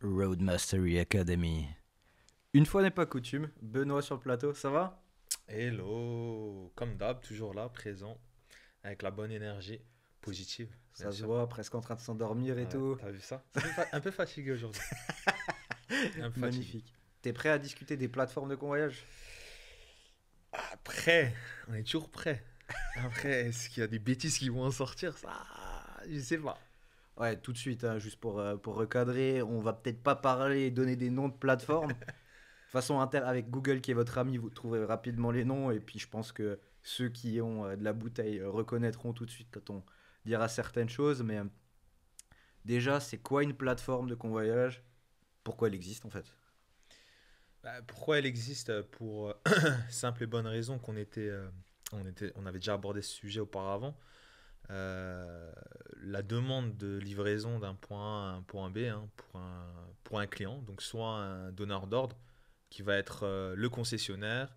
Road Mastery Academy. Une fois n'est pas coutume, Benoît sur le plateau, ça va? Hello, comme d'hab, toujours là, présent, avec la bonne énergie, positive, bien Ça se sûr. voit, presque en train de s'endormir et Ouais, tout. t'as vu ça? Un peu fatigué aujourd'hui. Un peu fatigué. Magnifique. T'es prêt à discuter des plateformes de convoyage? Après, on est toujours prêt. Après, est-ce qu'il y a des bêtises qui vont en sortir? Ça, je sais pas. Ouais, tout de suite, hein, juste pour recadrer, on va peut-être pas parler et donner des noms de plateformes. De toute façon, avec Google qui est votre ami, vous trouverez rapidement les noms. Et puis je pense que ceux qui ont de la bouteille reconnaîtront tout de suite quand on dira certaines choses. Mais déjà, c'est quoi une plateforme de convoyage? Pourquoi elle existe en fait? Bah, pourquoi elle existe? Pour simple et bonne raison on avait déjà abordé ce sujet auparavant. Euh, la demande de livraison d'un point A à un point B, hein, pour un client, donc soit un donneur d'ordre qui va être le concessionnaire,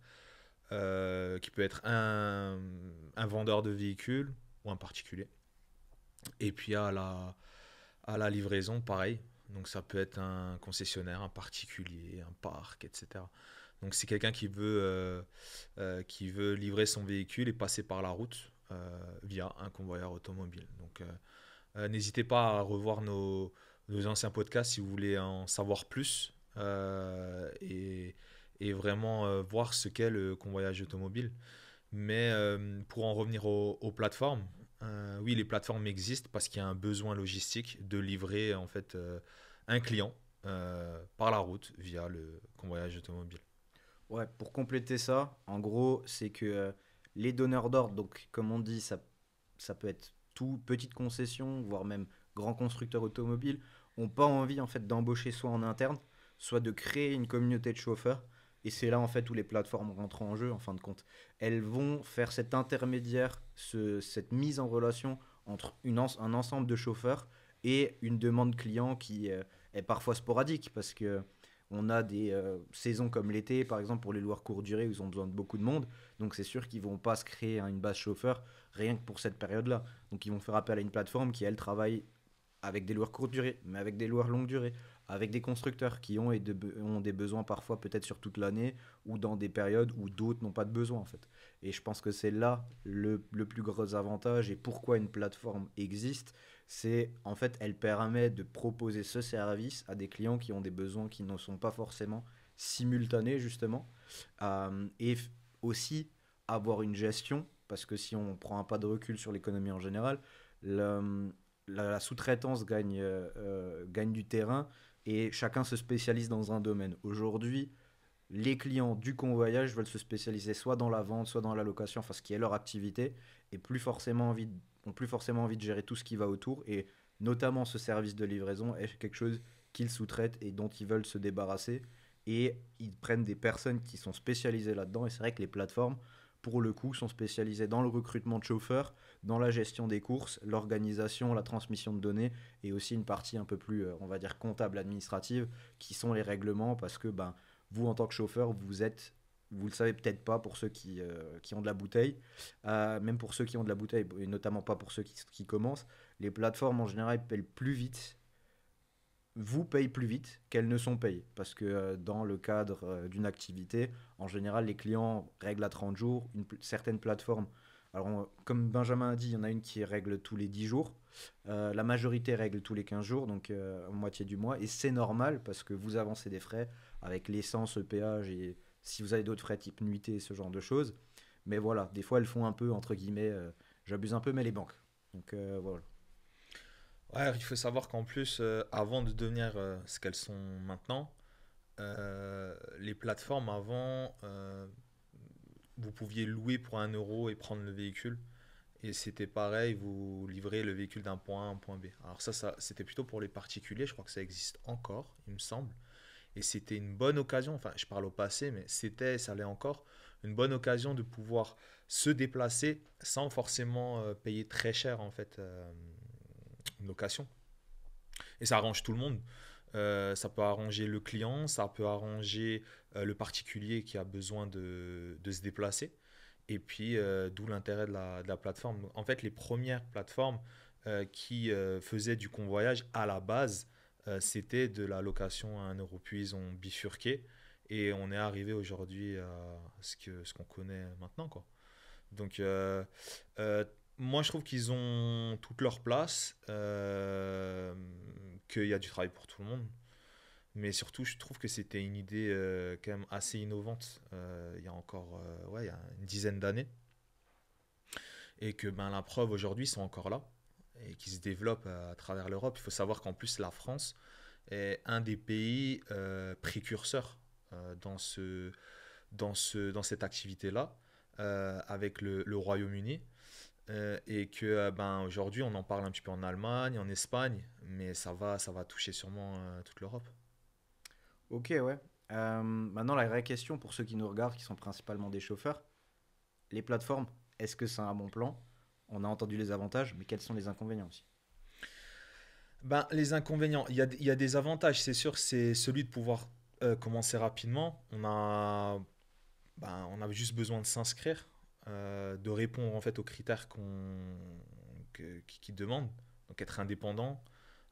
qui peut être un vendeur de véhicules ou un particulier. Et puis à la livraison, pareil. Donc ça peut être un concessionnaire, un particulier, un parc, etc. Donc c'est quelqu'un qui veut livrer son véhicule et passer par la route via un convoyeur automobile. Donc n'hésitez pas à revoir nos anciens podcasts si vous voulez en savoir plus et vraiment voir ce qu'est le convoyage automobile. Mais pour en revenir aux plateformes, oui, les plateformes existent parce qu'il y a un besoin logistique de livrer en fait un client par la route via le convoyage automobile. Ouais, pour compléter ça, en gros, c'est que les donneurs d'ordre, donc comme on dit, ça peut être tout, petite concession, voire même grands constructeurs automobiles, ont pas envie en fait d'embaucher soit en interne, soit de créer une communauté de chauffeurs. Et c'est là en fait où les plateformes rentrent en jeu, en fin de compte. Elles vont faire cet intermédiaire, cette mise en relation entre un ensemble de chauffeurs et une demande client qui est parfois sporadique, parce que on a des saisons comme l'été, par exemple, pour les loueurs courte durée, où ils ont besoin de beaucoup de monde. Donc c'est sûr qu'ils vont pas se créer une base chauffeur rien que pour cette période-là. Donc ils vont faire appel à une plateforme qui, elle, travaille avec des loueurs courte durée, mais avec des loueurs longue durée, avec des constructeurs qui ont des besoins parfois peut-être sur toute l'année ou dans des périodes où d'autres n'ont pas de besoin en fait. Et je pense que c'est là le plus gros avantage et pourquoi une plateforme existe, c'est en fait elle permet de proposer ce service à des clients qui ont des besoins qui ne sont pas forcément simultanés justement. Et aussi avoir une gestion, parce que si on prend un pas de recul sur l'économie en général, le, la sous-traitance gagne du terrain et chacun se spécialise dans un domaine. Aujourd'hui, les clients du convoyage veulent se spécialiser soit dans la vente, soit dans la location, enfin ce qui est leur activité, et ont plus forcément envie de gérer tout ce qui va autour, et notamment ce service de livraison est quelque chose qu'ils sous-traitent et dont ils veulent se débarrasser, et ils prennent des personnes qui sont spécialisées là-dedans, et c'est vrai que les plateformes, pour le coup, sont spécialisées dans le recrutement de chauffeurs, dans la gestion des courses, l'organisation, la transmission de données, et aussi une partie un peu plus, on va dire, comptable, administrative, qui sont les règlements, parce que ben, vous, en tant que chauffeur, vous le savez peut-être pas pour ceux qui ont de la bouteille, même pour ceux qui ont de la bouteille, et notamment pas pour ceux qui commencent, les plateformes en général payent plus vite, vous payent plus vite qu'elles ne sont payées. Parce que dans le cadre d'une activité, en général, les clients règlent à 30 jours. Certaines plateformes, alors comme Benjamin a dit, il y en a une qui règle tous les 10 jours. La majorité règle tous les 15 jours, donc moitié du mois. Et c'est normal parce que vous avancez des frais avec l'essence, le péage et si vous avez d'autres frais type nuitée, ce genre de choses. Mais voilà, des fois elles font un peu, entre guillemets, j'abuse un peu, mais les banques. Donc voilà. Ouais, il faut savoir qu'en plus, avant de devenir ce qu'elles sont maintenant, les plateformes avant, vous pouviez louer pour 1 euro et prendre le véhicule. Et c'était pareil, vous livrez le véhicule d'un point A à un point B. Alors ça c'était plutôt pour les particuliers, je crois que ça existe encore, il me semble. Et c'était une bonne occasion, enfin je parle au passé, mais ça l'est encore, une bonne occasion de pouvoir se déplacer sans forcément payer très cher en fait une location. Et ça arrange tout le monde. Ça peut arranger le client, ça peut arranger le particulier qui a besoin de se déplacer. Et puis, d'où l'intérêt de la plateforme. En fait, les premières plateformes qui faisaient du convoyage à la base, c'était de la location à 1 euro. Puis ils ont bifurqué et on est arrivé aujourd'hui à ce qu'on connaît maintenant, quoi. Donc, euh, moi, je trouve qu'ils ont toute leur place, qu'il y a du travail pour tout le monde. Mais surtout, je trouve que c'était une idée quand même assez innovante il y a encore ouais, il y a une dizaine d'années. Et que ben, la preuve aujourd'hui, ils sont encore là et qui se développent à travers l'Europe. Il faut savoir qu'en plus, la France est un des pays précurseurs dans cette activité-là, avec le Royaume-Uni. Et que ben, aujourd'hui, on en parle un petit peu en Allemagne, en Espagne, mais ça va toucher sûrement toute l'Europe. Ok, ouais. Maintenant, la vraie question pour ceux qui nous regardent, qui sont principalement des chauffeurs, les plateformes, est-ce que c'est un bon plan? On a entendu les avantages, mais quels sont les inconvénients aussi? Ben, les inconvénients, il y a des avantages, c'est sûr, c'est celui de pouvoir commencer rapidement. On a juste besoin de s'inscrire, de répondre en fait aux critères qui demandent. Donc être indépendant,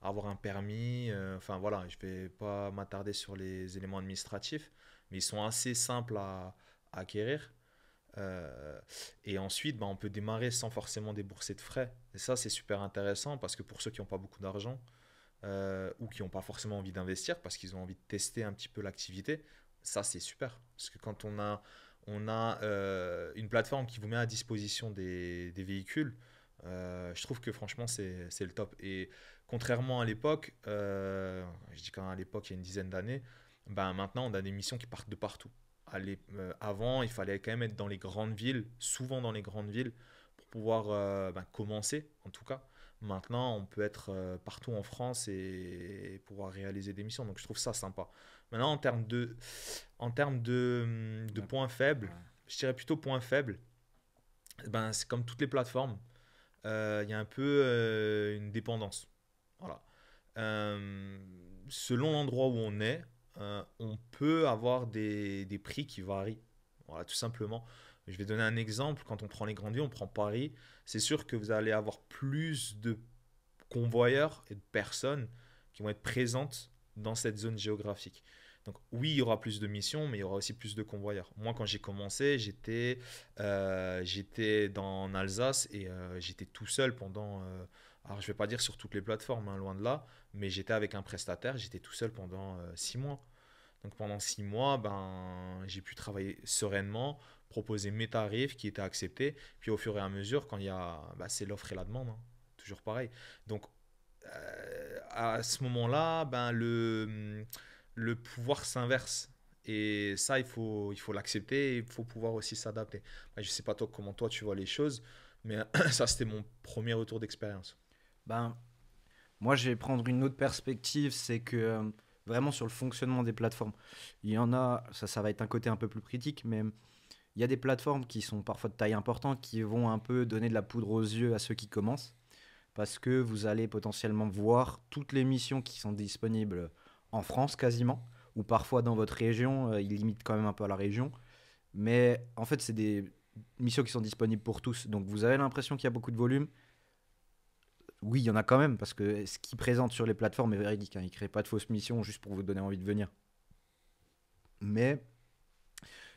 avoir un permis, enfin voilà, je vais pas m'attarder sur les éléments administratifs, mais ils sont assez simples à acquérir. Euh, et ensuite, on peut démarrer sans forcément débourser de frais. Et ça, c'est super intéressant parce que pour ceux qui n'ont pas beaucoup d'argent ou qui n'ont pas forcément envie d'investir parce qu'ils ont envie de tester un petit peu l'activité, ça, c'est super. Parce que quand on a une plateforme qui vous met à disposition des véhicules, je trouve que franchement, c'est le top. Et contrairement à l'époque, je dis quand même à l'époque, il y a une dizaine d'années, ben maintenant, on a des missions qui partent de partout. Avant, il fallait quand même être dans les grandes villes, souvent dans les grandes villes, pour pouvoir commencer, en tout cas. Maintenant, on peut être partout en France et pouvoir réaliser des missions. Donc, je trouve ça sympa. Maintenant, en termes de D'accord. points faibles, Ouais. je dirais plutôt points faibles, ben, c'est comme toutes les plateformes. Il y a un peu une dépendance. Voilà. Euh, Selon l'endroit où on peut avoir des prix qui varient. Voilà, tout simplement. Je vais donner un exemple. Quand on prend les grandes villes, on prend Paris. C'est sûr que vous allez avoir plus de convoyeurs et de personnes qui vont être présentes dans cette zone géographique. Donc oui, il y aura plus de missions, mais il y aura aussi plus de convoyeurs. Moi, quand j'ai commencé, j'étais en Alsace et j'étais tout seul pendant... alors, je ne vais pas dire sur toutes les plateformes, hein, loin de là, mais j'étais avec un prestataire, j'étais tout seul pendant 6 mois. Donc pendant 6 mois, ben, j'ai pu travailler sereinement, proposer mes tarifs qui étaient acceptés. Puis au fur et à mesure, quand il y a, bah, c'est l'offre et la demande, hein, toujours pareil. Donc à ce moment-là, ben, le pouvoir s'inverse. Et ça, il faut l'accepter et il faut pouvoir aussi s'adapter. Ben, je ne sais pas toi, comment toi tu vois les choses, mais ça, c'était mon premier retour d'expérience. Ben, moi, je vais prendre une autre perspective, c'est que vraiment sur le fonctionnement des plateformes, il y en a, ça va être un côté un peu plus critique, mais il y a des plateformes qui sont parfois de taille importante, qui vont un peu donner de la poudre aux yeux à ceux qui commencent, parce que vous allez potentiellement voir toutes les missions qui sont disponibles en France quasiment, ou parfois dans votre région, ils limitent quand même un peu à la région, mais en fait, c'est des missions qui sont disponibles pour tous, donc vous avez l'impression qu'il y a beaucoup de volume. Oui, il y en a quand même, parce que ce qu'ils présentent sur les plateformes est véridique, hein. Ils ne créent pas de fausses missions juste pour vous donner envie de venir. Mais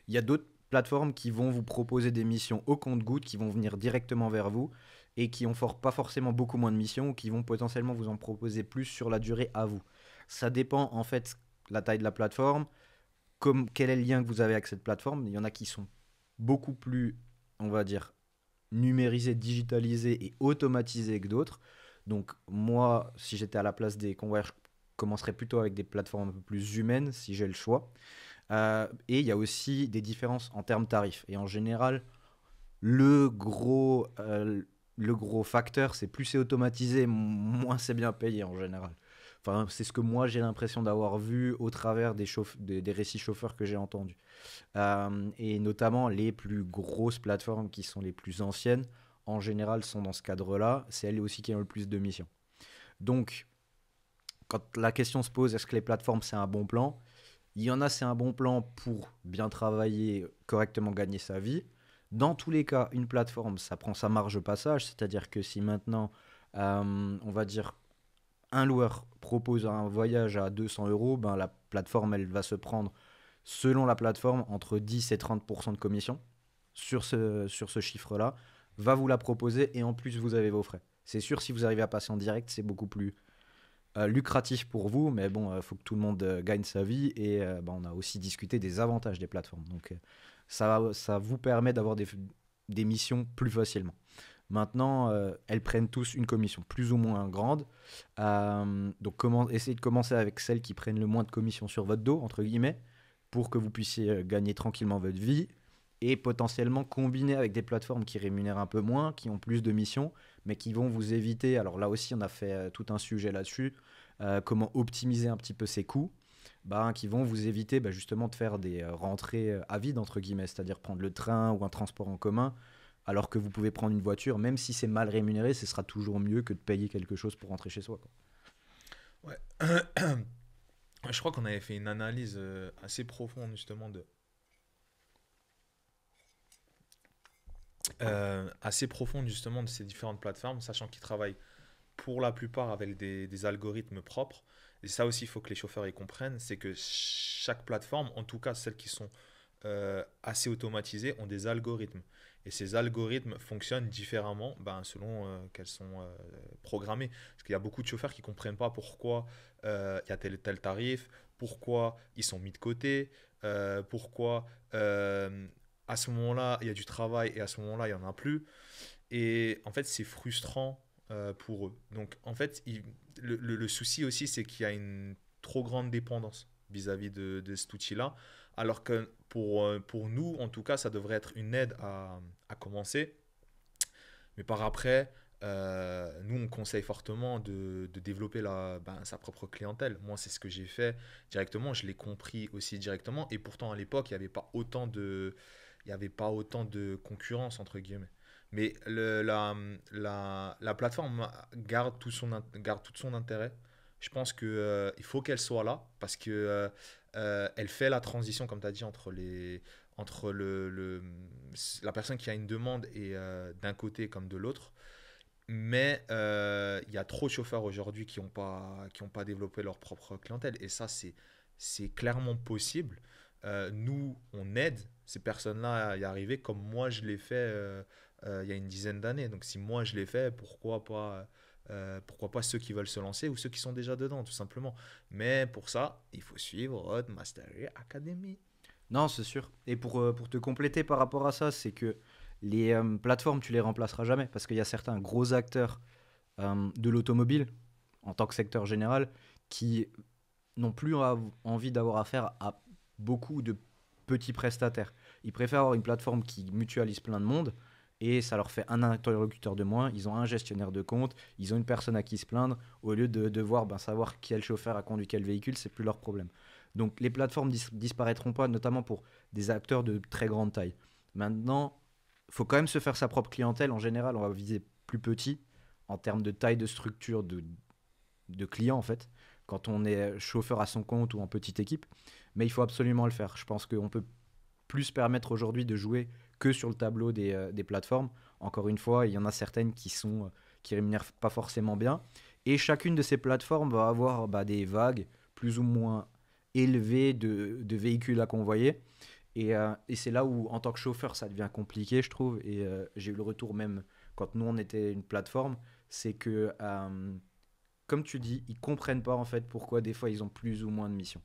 il y a d'autres plateformes qui vont vous proposer des missions au compte-gouttes, qui vont venir directement vers vous, et qui ont pas forcément beaucoup moins de missions, ou qui vont potentiellement vous en proposer plus sur la durée à vous. Ça dépend en fait de la taille de la plateforme, comme quel est le lien que vous avez avec cette plateforme. Il y en a qui sont beaucoup plus, on va dire, numérisés, digitalisés et automatisés que d'autres. Donc moi, si j'étais à la place des convoyeurs, je commencerais plutôt avec des plateformes un peu plus humaines, si j'ai le choix. Et il y a aussi des différences en termes tarifs. Et en général, le gros facteur, c'est plus c'est automatisé, moins c'est bien payé en général. Enfin, c'est ce que moi j'ai l'impression d'avoir vu au travers des récits chauffeurs que j'ai entendus. Et notamment les plus grosses plateformes qui sont les plus anciennes, en général, sont dans ce cadre-là. C'est elles aussi qui ont le plus de missions. Donc, quand la question se pose, est-ce que les plateformes c'est un bon plan? Il y en a, c'est un bon plan pour bien travailler, correctement gagner sa vie. Dans tous les cas, une plateforme, ça prend sa marge au passage. C'est-à-dire que si maintenant, on va dire, un loueur propose un voyage à 200 euros, ben, la plateforme, elle va se prendre, selon la plateforme, entre 10 et 30% de commission sur ce chiffre-là, va vous la proposer et en plus, vous avez vos frais. C'est sûr, si vous arrivez à passer en direct, c'est beaucoup plus lucratif pour vous, mais bon, il faut que tout le monde gagne sa vie et ben, on a aussi discuté des avantages des plateformes. Donc, ça vous permet d'avoir des missions plus facilement. Maintenant, elles prennent tous une commission plus ou moins grande. Donc, essayez de commencer avec celles qui prennent le moins de commission sur votre dos, entre guillemets, pour que vous puissiez gagner tranquillement votre vie et potentiellement combiner avec des plateformes qui rémunèrent un peu moins, qui ont plus de missions, mais qui vont vous éviter. Alors là aussi, on a fait tout un sujet là-dessus, comment optimiser un petit peu ses coûts, bah, qui vont vous éviter bah, justement de faire des rentrées à vide, entre guillemets, c'est-à-dire prendre le train ou un transport en commun, alors que vous pouvez prendre une voiture, même si c'est mal rémunéré, ce sera toujours mieux que de payer quelque chose pour rentrer chez soi, quoi. Ouais. Je crois qu'on avait fait une analyse assez profonde justement assez profonde justement de ces différentes plateformes, sachant qu'ils travaillent pour la plupart avec des algorithmes propres. Et ça aussi, il faut que les chauffeurs y comprennent, c'est que chaque plateforme, en tout cas celles qui sont assez automatisées, ont des algorithmes. Et ces algorithmes fonctionnent différemment ben, selon qu'elles sont programmées. Parce qu'il y a beaucoup de chauffeurs qui ne comprennent pas pourquoi il y a tel et tel tarif, pourquoi ils sont mis de côté, pourquoi à ce moment-là il y a du travail et à ce moment-là il n'y en a plus. Et en fait, c'est frustrant pour eux. Donc, en fait, le souci aussi, c'est qu'il y a une trop grande dépendance vis-à-vis de cet outil-là. Alors que pour nous, en tout cas, ça devrait être une aide à commencer. Mais par après, nous, on conseille fortement de développer sa propre clientèle. Moi, c'est ce que j'ai fait directement. Je l'ai compris aussi directement. Et pourtant, à l'époque, il y avait pas autant de concurrence, entre guillemets. Mais la plateforme garde tout son intérêt. Je pense que, il faut qu'elle soit là parce que elle fait la transition, comme tu as dit, entre la personne qui a une demande et d'un côté comme de l'autre. Mais il y a trop de chauffeurs aujourd'hui qui ont pas développé leur propre clientèle. Et ça, c'est clairement possible. Nous, on aide ces personnes-là à y arriver comme moi je l'ai fait il y a une dizaine d'années. Donc si moi je l'ai fait, pourquoi pas ceux qui veulent se lancer ou ceux qui sont déjà dedans, tout simplement. Mais pour ça, il faut suivre Road Mastery Academy. Non, c'est sûr. Et pour te compléter par rapport à ça, c'est que les plateformes, tu les remplaceras jamais parce qu'il y a certains gros acteurs de l'automobile, en tant que secteur général, qui n'ont plus envie d'avoir affaire à beaucoup de petits prestataires. Ils préfèrent avoir une plateforme qui mutualise plein de monde et ça leur fait un interlocuteur de moins. Ils ont un gestionnaire de compte, ils ont une personne à qui se plaindre. Au lieu de devoir ben, savoir quel chauffeur a conduit quel véhicule, c'est plus leur problème. Donc les plateformes disparaîtront pas, notamment pour des acteurs de très grande taille. Maintenant, il faut quand même se faire sa propre clientèle. En général, on va viser plus petit en termes de taille de structure de clients, en fait, quand on est chauffeur à son compte ou en petite équipe. Mais il faut absolument le faire. Je pense qu'on peut plus se permettre aujourd'hui de jouer que sur le tableau des plateformes. Encore une fois, il y en a certaines qui rémunèrent pas forcément bien. Et chacune de ces plateformes va avoir bah, des vagues plus ou moins élevées de véhicules à convoyer. Et c'est là où, en tant que chauffeur, ça devient compliqué, je trouve. Et j'ai eu le retour même quand nous, on était une plateforme, c'est que, comme tu dis, ils comprennent pas en fait pourquoi des fois ils ont plus ou moins de missions.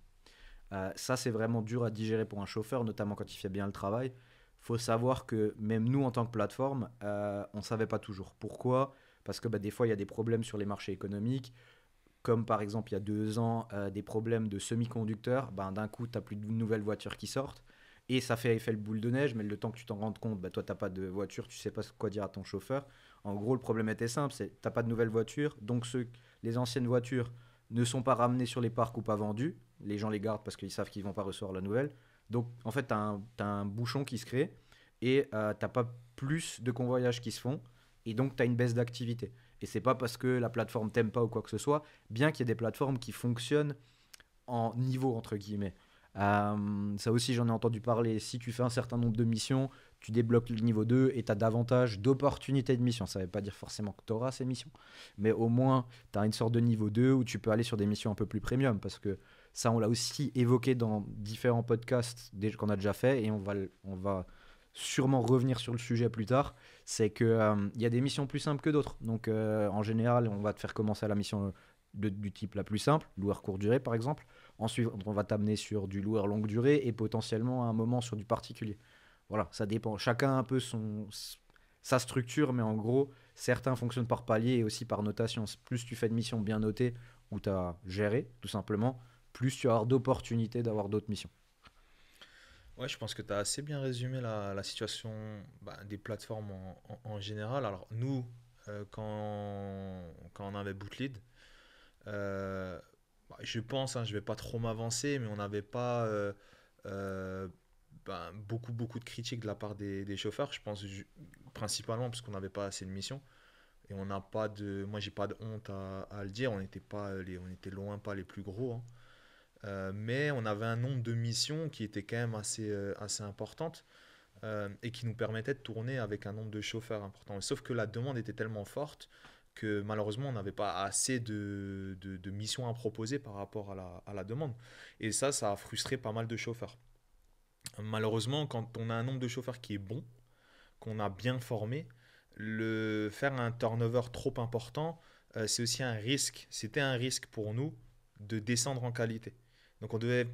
Ça, c'est vraiment dur à digérer pour un chauffeur, notamment quand il fait bien le travail. Faut savoir que même nous, en tant que plateforme, on ne savait pas toujours. Pourquoi? Parce que bah, des fois, il y a des problèmes sur les marchés économiques, comme par exemple il y a 2 ans, des problèmes de semi-conducteurs. Ben, d'un coup, tu n'as plus de nouvelles voitures qui sortent. Et ça fait effet le boule de neige, mais le temps que tu t'en rendes compte, bah, toi, tu n'as pas de voiture, tu sais pas quoi dire à ton chauffeur. En gros, le problème était simple, c'est t'as pas de nouvelles voitures, donc les anciennes voitures ne sont pas ramenées sur les parcs ou pas vendues. Les gens les gardent parce qu'ils savent qu'ils vont pas recevoir la nouvelle. Donc, en fait, t'as un bouchon qui se crée et t'as pas plus de convoyages qui se font. Et donc, tu as une baisse d'activité. Et c'est pas parce que la plateforme t'aime pas ou quoi que ce soit, bien qu'il y ait des plateformes qui fonctionnent en niveau, entre guillemets. Ça aussi, j'en ai entendu parler. Si tu fais un certain nombre de missions, tu débloques le niveau 2 et tu as davantage d'opportunités de mission. Ça ne veut pas dire forcément que tu auras ces missions, mais au moins tu as une sorte de niveau 2 où tu peux aller sur des missions un peu plus premium, parce que ça, on l'a aussi évoqué dans différents podcasts qu'on a déjà fait, et on va sûrement revenir sur le sujet plus tard. C'est qu'il y a des missions plus simples que d'autres. Donc en général, on va te faire commencer à la mission du type la plus simple, loueur courte durée par exemple. Ensuite, on va t'amener sur du loueur longue durée et potentiellement à un moment sur du particulier. Voilà, ça dépend. Chacun a un peu sa structure, mais en gros, certains fonctionnent par palier et aussi par notation. Plus tu fais de missions bien notées où tu as géré, tout simplement, plus tu vas avoir d'opportunités d'avoir d'autres missions. Ouais, je pense que tu as assez bien résumé la situation des plateformes en général. Alors, nous, quand on avait Bootlead, euh, je pense, hein, je vais pas trop m'avancer, mais on n'avait pas euh, beaucoup de critiques de la part des chauffeurs. Je pense principalement parce qu'on n'avait pas assez de missions. Et on n'a pas de. Moi, j'ai pas de honte à le dire. On était loin pas les plus gros, hein. Mais on avait un nombre de missions qui était quand même assez importante et qui nous permettait de tourner avec un nombre de chauffeurs important. Sauf que la demande était tellement forte que malheureusement on n'avait pas assez de missions à proposer par rapport à la demande. Et ça a frustré pas mal de chauffeurs. Malheureusement, quand on a un nombre de chauffeurs qui est bon, qu'on a bien formé, faire un turnover trop important, c'est aussi un risque. C'était un risque pour nous de descendre en qualité. Donc on devait,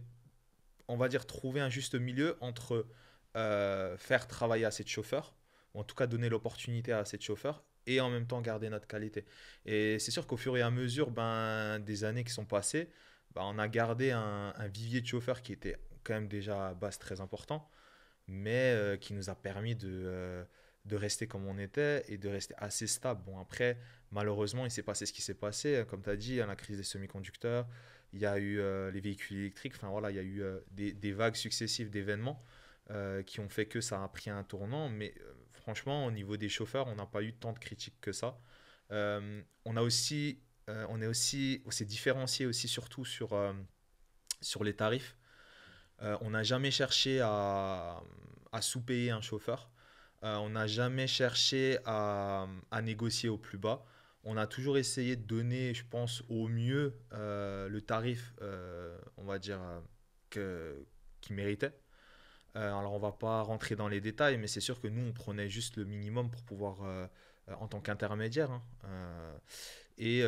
on va dire, trouver un juste milieu entre faire travailler assez de chauffeurs, ou en tout cas donner l'opportunité à assez de chauffeurs, et en même temps garder notre qualité. Et c'est sûr qu'au fur et à mesure des années qui sont passées, on a gardé un vivier de chauffeurs qui était quand même déjà à base très important, mais qui nous a permis de rester comme on était et de rester assez stable. Bon, après, malheureusement, il s'est passé ce qui s'est passé. Comme tu as dit, hein, la crise des semi-conducteurs, il y a eu les véhicules électriques, enfin voilà, il y a eu des vagues successives d'événements qui ont fait que ça a pris un tournant. Mais franchement, au niveau des chauffeurs, on n'a pas eu tant de critiques que ça. On s'est différencié aussi surtout sur les tarifs. On n'a jamais cherché à sous-payer un chauffeur. On n'a jamais cherché à négocier au plus bas. On a toujours essayé de donner, je pense, au mieux le tarif, on va dire, qu'il méritait. Alors, on va pas rentrer dans les détails, mais c'est sûr que nous, on prenait juste le minimum pour pouvoir, en tant qu'intermédiaire, hein. Et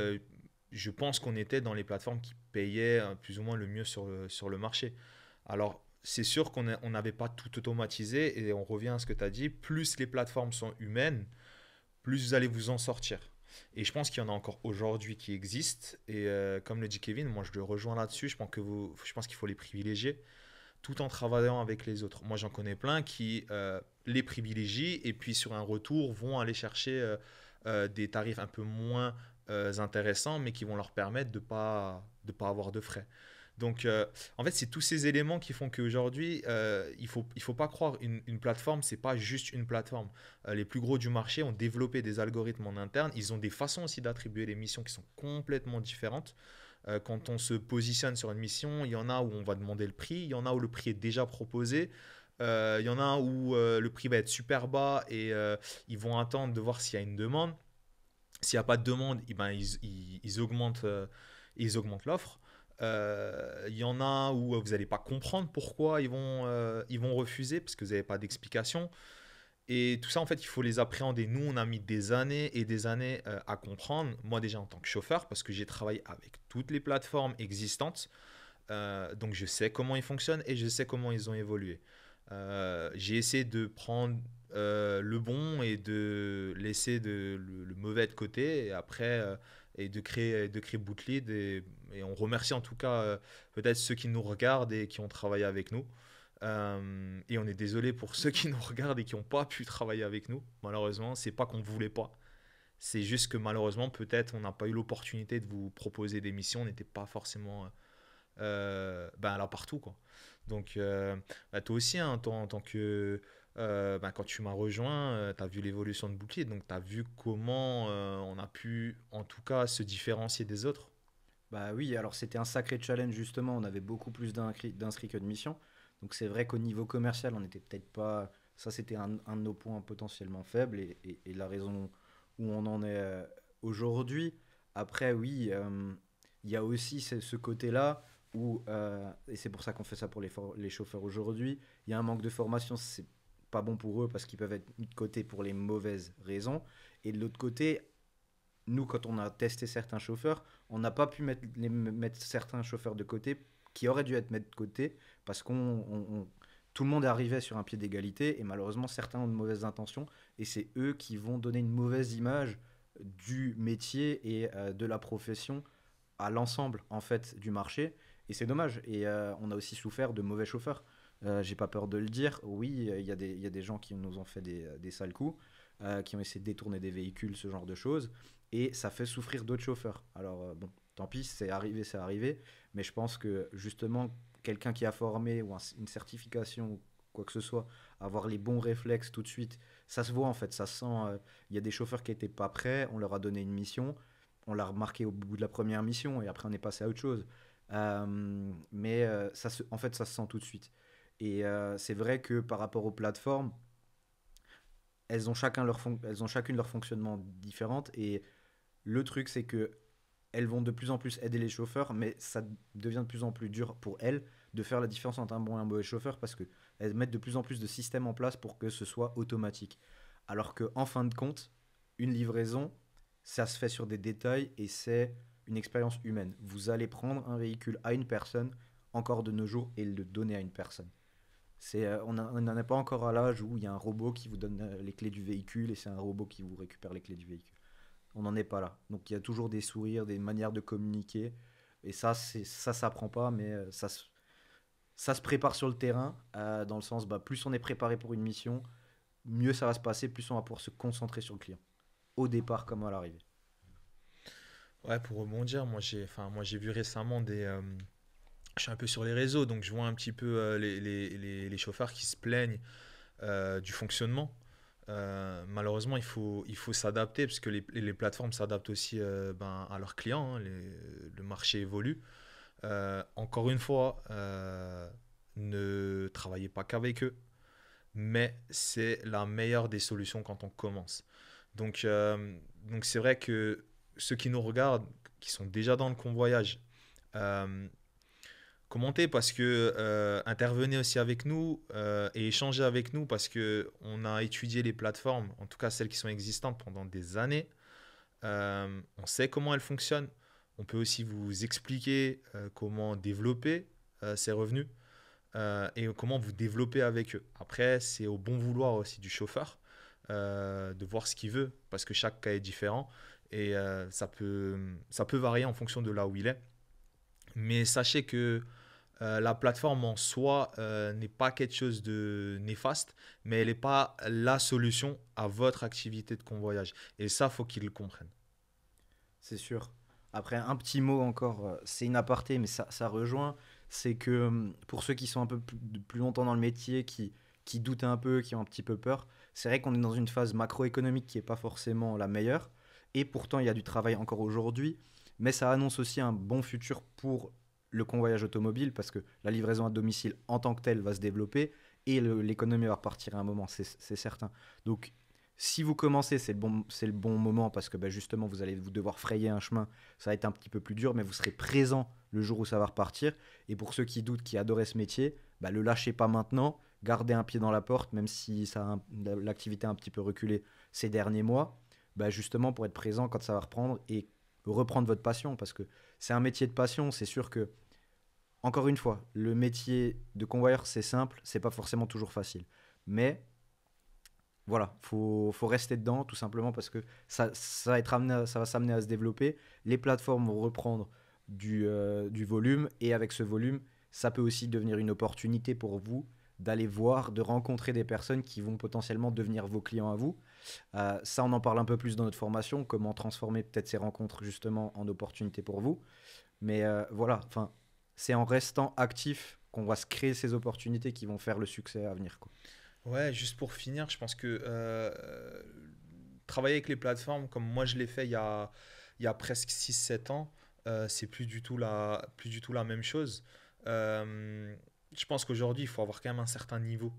je pense qu'on était dans les plateformes qui payaient plus ou moins le mieux sur le marché. Alors, c'est sûr qu'on n'avait pas tout automatisé et on revient à ce que tu as dit. Plus les plateformes sont humaines, plus vous allez vous en sortir. Et je pense qu'il y en a encore aujourd'hui qui existent. Et comme le dit Kevin, moi je le rejoins là-dessus. Je pense qu'il faut les privilégier tout en travaillant avec les autres. Moi j'en connais plein qui les privilégient et puis sur un retour vont aller chercher des tarifs un peu moins intéressants, mais qui vont leur permettre de pas avoir de frais. Donc, en fait, c'est tous ces éléments qui font qu'aujourd'hui, il faut pas croire une plateforme, c'est pas juste une plateforme. Les plus gros du marché ont développé des algorithmes en interne. Ils ont des façons aussi d'attribuer les missions qui sont complètement différentes. Quand on se positionne sur une mission, il y en a où on va demander le prix, il y en a où le prix est déjà proposé. Il y en a où le prix va être super bas et ils vont attendre de voir s'il y a une demande. S'il n'y a pas de demande, eh ben, ils augmentent l'offre. Il y en a où vous n'allez pas comprendre pourquoi ils vont refuser parce que vous n'avez pas d'explication. Et tout ça, en fait, il faut les appréhender. Nous, on a mis des années et des années à comprendre. Moi, déjà en tant que chauffeur, parce que j'ai travaillé avec toutes les plateformes existantes. Donc, je sais comment ils fonctionnent et je sais comment ils ont évolué. J'ai essayé de prendre le bon et de laisser le mauvais de côté. Et après, et de créer Bootlead. Et on remercie en tout cas peut-être ceux qui nous regardent et qui ont travaillé avec nous. Et on est désolé pour ceux qui nous regardent et qui n'ont pas pu travailler avec nous. Malheureusement, c'est pas qu'on ne voulait pas. C'est juste que malheureusement, peut-être, on n'a pas eu l'opportunité de vous proposer des missions. On n'était pas forcément là partout, quoi. Donc, toi aussi, hein, toi, en tant que. Quand tu m'as rejoint, tu as vu l'évolution de Bouclier. Donc, tu as vu comment on a pu, en tout cas, se différencier des autres. Bah oui, alors c'était un sacré challenge justement, on avait beaucoup plus d'inscrits que de missions. Donc c'est vrai qu'au niveau commercial, on n'était peut-être pas Ça, c'était un de nos points potentiellement faibles et la raison où on en est aujourd'hui. Après, oui, il y a aussi ce côté-là où, et c'est pour ça qu'on fait ça pour les chauffeurs aujourd'hui, il y a un manque de formation, c'est pas bon pour eux parce qu'ils peuvent être mis de côté pour les mauvaises raisons. Et de l'autre côté, nous, quand on a testé certains chauffeurs, on n'a pas pu mettre certains chauffeurs de côté qui auraient dû être mis de côté parce tout le monde arrivait sur un pied d'égalité et malheureusement certains ont de mauvaises intentions et c'est eux qui vont donner une mauvaise image du métier et de la profession à l'ensemble en fait du marché et c'est dommage et on a aussi souffert de mauvais chauffeurs. J'ai pas peur de le dire, oui, il y a des gens qui nous ont fait des sales coups, qui ont essayé de détourner des véhicules, ce genre de choses, et ça fait souffrir d'autres chauffeurs. Alors bon, tant pis, c'est arrivé, mais je pense que justement, quelqu'un qui a formé ou une certification ou quoi que ce soit, avoir les bons réflexes tout de suite, ça se voit en fait, ça se sent. Il y a des chauffeurs qui n'étaient pas prêts, on leur a donné une mission, on l'a remarqué au bout de la première mission et après on est passé à autre chose. Mais en fait, ça se sent tout de suite. Et c'est vrai que par rapport aux plateformes, elles ont chacune leur fonctionnement différente. Et le truc, c'est que elles vont de plus en plus aider les chauffeurs, mais ça devient de plus en plus dur pour elles de faire la différence entre un bon et un mauvais chauffeur parce qu'elles mettent de plus en plus de systèmes en place pour que ce soit automatique. Alors qu'en fin de compte, une livraison, ça se fait sur des détails et c'est une expérience humaine. Vous allez prendre un véhicule à une personne encore de nos jours et le donner à une personne. On n'en est pas encore à l'âge où il y a un robot qui vous donne les clés du véhicule et c'est un robot qui vous récupère les clés du véhicule. On n'en est pas là. Donc il y a toujours des sourires, des manières de communiquer. Et ça, ça s'apprend pas, mais ça se prépare sur le terrain, dans le sens, bah, plus on est préparé pour une mission, mieux ça va se passer, plus on va pouvoir se concentrer sur le client. Au départ comme à l'arrivée. Ouais, pour rebondir, moi j'ai vu récemment je suis un peu sur les réseaux, donc je vois un petit peu les chauffeurs qui se plaignent du fonctionnement. Malheureusement, il faut s'adapter parce que les plateformes s'adaptent aussi à leurs clients, hein, le marché évolue. Encore une fois, ne travaillez pas qu'avec eux, mais c'est la meilleure des solutions quand on commence. Donc c'est vrai que ceux qui nous regardent, qui sont déjà dans le convoyage, euh, commentez parce que intervenez aussi avec nous et échangez avec nous parce que on a étudié les plateformes, en tout cas celles qui sont existantes pendant des années. On sait comment elles fonctionnent. On peut aussi vous expliquer comment développer ces revenus et comment vous développer avec eux. Après, c'est au bon vouloir aussi du chauffeur de voir ce qu'il veut parce que chaque cas est différent et ça peut varier en fonction de là où il est. Mais sachez que la plateforme en soi n'est pas quelque chose de néfaste, mais elle n'est pas la solution à votre activité de convoyage. Et ça, faut qu'ils le comprennent. C'est sûr. Après, un petit mot encore, c'est une aparté, mais ça rejoint. C'est que pour ceux qui sont un peu plus longtemps dans le métier, qui doutent un peu, qui ont un petit peu peur, c'est vrai qu'on est dans une phase macroéconomique qui n'est pas forcément la meilleure. Et pourtant, il y a du travail encore aujourd'hui. Mais ça annonce aussi un bon futur pour le convoyage automobile parce que la livraison à domicile en tant que telle va se développer et l'économie va repartir à un moment, c'est certain. Donc, si vous commencez, c'est le bon moment parce que bah, justement, vous allez vous devoir frayer un chemin. Ça va être un petit peu plus dur, mais vous serez présent le jour où ça va repartir. Et pour ceux qui doutent, qui adoraient ce métier, bah, le lâchez pas maintenant. Gardez un pied dans la porte, même si l'activité a un petit peu reculé ces derniers mois. Bah, justement, pour être présent quand ça va reprendre et reprendre votre passion. Parce que c'est un métier de passion. C'est sûr que, encore une fois, le métier de convoyeur, c'est simple. C'est pas forcément toujours facile. Mais voilà, faut rester dedans tout simplement parce que ça va s'amener à se développer. Les plateformes vont reprendre du volume et avec ce volume, ça peut aussi devenir une opportunité pour vous d'aller voir, de rencontrer des personnes qui vont potentiellement devenir vos clients à vous. Ça, on en parle un peu plus dans notre formation, comment transformer peut-être ces rencontres justement en opportunités pour vous. Mais voilà, enfin, c'est en restant actif qu'on va se créer ces opportunités qui vont faire le succès à venir, quoi. Ouais, juste pour finir, je pense que travailler avec les plateformes, comme moi je l'ai fait il y a presque 6 7 ans, c'est plus du tout la même chose. Je pense qu'aujourd'hui, il faut avoir quand même un certain niveau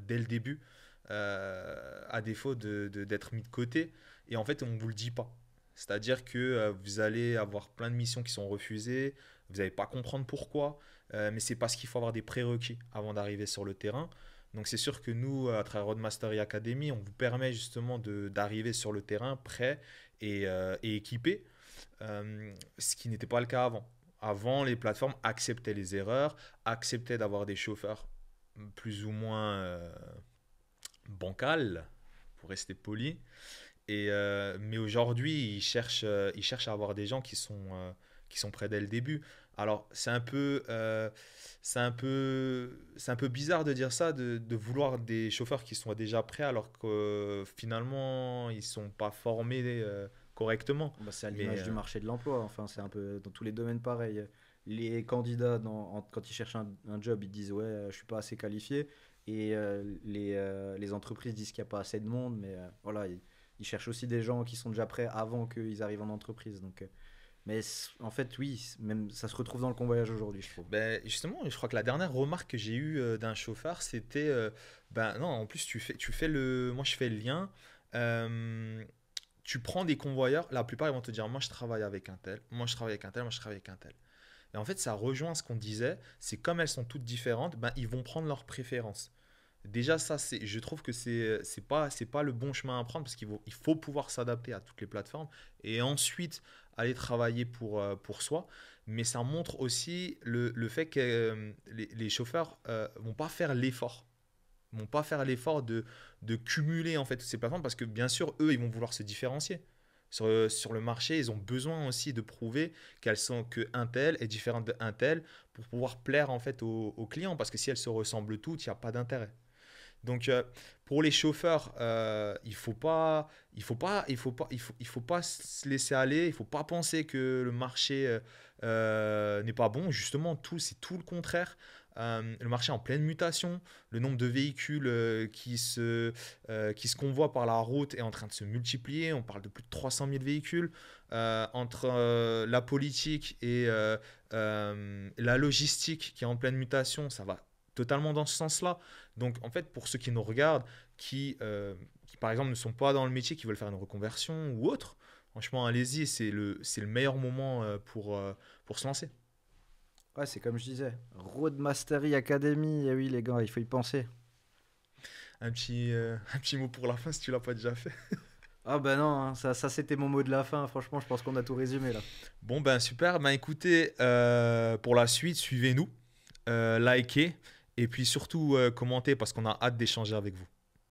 dès le début. à défaut d'être mis de côté. Et en fait, on ne vous le dit pas. C'est-à-dire que vous allez avoir plein de missions qui sont refusées, vous n'allez pas comprendre pourquoi, mais c'est parce qu'il faut avoir des prérequis avant d'arriver sur le terrain. Donc c'est sûr que nous, à travers Roadmastery Academy, on vous permet justement d'arriver sur le terrain prêt et équipé, ce qui n'était pas le cas avant. Avant, les plateformes acceptaient les erreurs, acceptaient d'avoir des chauffeurs plus ou moins bancals, pour rester poli. Mais aujourd'hui, ils cherchent à avoir des gens qui sont prêts dès le début. Alors, c'est un peu bizarre de dire ça, de vouloir des chauffeurs qui sont déjà prêts alors que finalement, ils ne sont pas formés correctement. Bah, c'est à Mais l'image du marché de l'emploi, enfin, c'est un peu dans tous les domaines pareil. Les candidats, quand ils cherchent un job, ils disent ouais, je suis pas assez qualifié. Et les entreprises disent qu'il n'y a pas assez de monde, mais voilà, ils cherchent aussi des gens qui sont déjà prêts avant qu'ils arrivent en entreprise. Donc, en fait, oui, même ça se retrouve dans le convoyage aujourd'hui, je trouve. ben, justement, je crois que la dernière remarque que j'ai eue d'un chauffeur, c'était ben non, en plus tu fais moi je fais le lien. euh, Tu prends des convoyeurs, la plupart ils vont te dire moi je travaille avec un tel, moi je travaille avec un tel, moi je travaille avec un tel. Et en fait, ça rejoint ce qu'on disait, c'est comme elles sont toutes différentes, ben, ils vont prendre leurs préférences. Déjà, ça, je trouve que c'est pas le bon chemin à prendre parce il faut pouvoir s'adapter à toutes les plateformes et ensuite aller travailler pour soi. Mais ça montre aussi le fait que les chauffeurs vont pas faire l'effort. Vont pas faire l'effort de cumuler en fait toutes ces plateformes parce que bien sûr, eux, ils vont vouloir se différencier. Sur le marché, ils ont besoin aussi de prouver que un tel est différent d'un tel pour pouvoir plaire en fait aux clients parce que si elles se ressemblent toutes, il n'y a pas d'intérêt. Donc, pour les chauffeurs, il faut pas se laisser aller. Il faut pas penser que le marché n'est pas bon. Justement, c'est tout le contraire. Le marché est en pleine mutation. Le nombre de véhicules qui se convoient par la route est en train de se multiplier. On parle de plus de 300 000 véhicules. Entre la politique et la logistique qui est en pleine mutation, ça va totalement dans ce sens-là. Donc, en fait, pour ceux qui nous regardent, qui par exemple, ne sont pas dans le métier, qui veulent faire une reconversion ou autre, franchement, allez-y, c'est le meilleur moment pour se lancer. Ouais, c'est comme je disais, Roadmastery Academy, eh oui les gars, il faut y penser. Un petit mot pour la fin si tu l'as pas déjà fait. Ah bah non, hein, ça c'était mon mot de la fin, franchement je pense qu'on a tout résumé là. Bon, ben super. Ben écoutez, pour la suite, suivez-nous, likez et puis surtout commentez parce qu'on a hâte d'échanger avec vous.